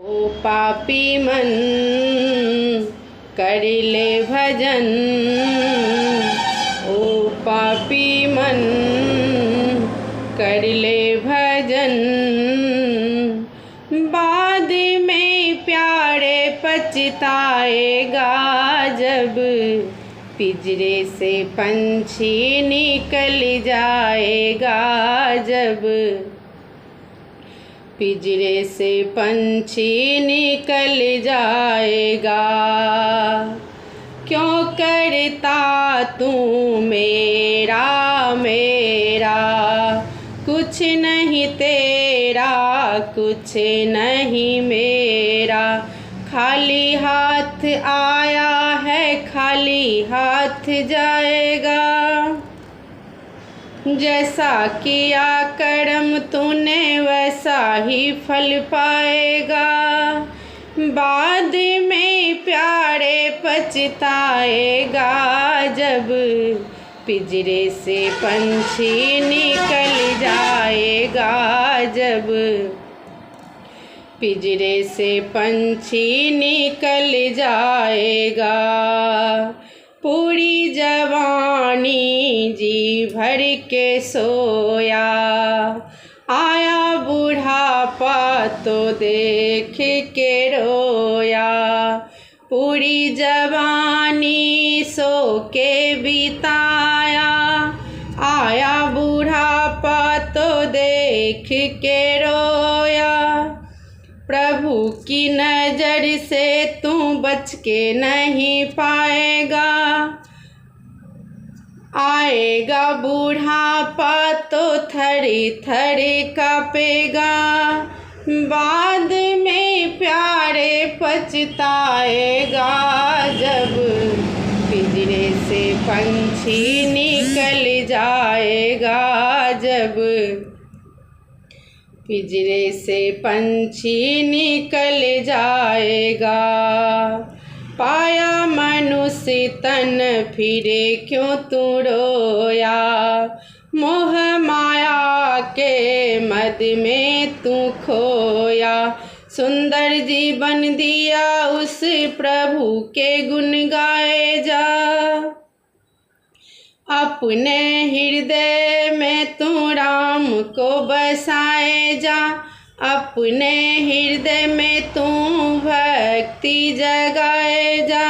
ओ पापी मन कर ले भजन, ओ पापी मन कर ले भजन। बाद में प्यारे पछताएगा जब पिंजरे से पंछी निकल जाएगा, जब पिंजरे से पंछी निकल जाएगा। क्यों करता तू मेरा मेरा, कुछ नहीं तेरा कुछ नहीं मेरा। खाली हाथ आया है खाली हाथ जाएगा, जैसा किया कर्म तूने वैसा ही फल पाएगा। बाद में प्यारे पछताएगा जब पिंजरे से पंछी निकल जाएगा, जब पिंजरे से पंछी निकल जाएगा। पूरी जवानी जी भर के सोया, आया बुढ़ापा तो देख के रोया। पूरी जवानी सो के बिताया, आया बुढ़ापा तो देख के रोया। प्रभु की नज़र से तू बच के नहीं पाएगा, आएगा बुढ़ापा तो थरी थरी कांपेगा। बाद में प्यारे पछताएगा जब पिंजरे से पंछी निकल जाएगा, जब पिंजरे से पंछी निकल जाएगा। पाया मनुष्य तन फिरे क्यों तू रोया, मोह माया के मद में तू खोया। सुंदर जीवन दिया उस प्रभु के गुण गाए जा, अपने हृदय में तू राम को बसाए जा। अपने हृदय में तू भक्ति जगाए जा,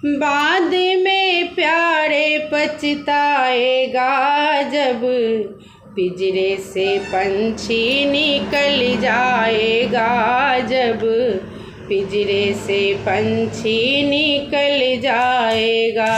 बाद में प्यारे पछताएगा जब पिंजरे से पंछी निकल जाएगा, जब पिंजरे से पंछी निकल जाएगा।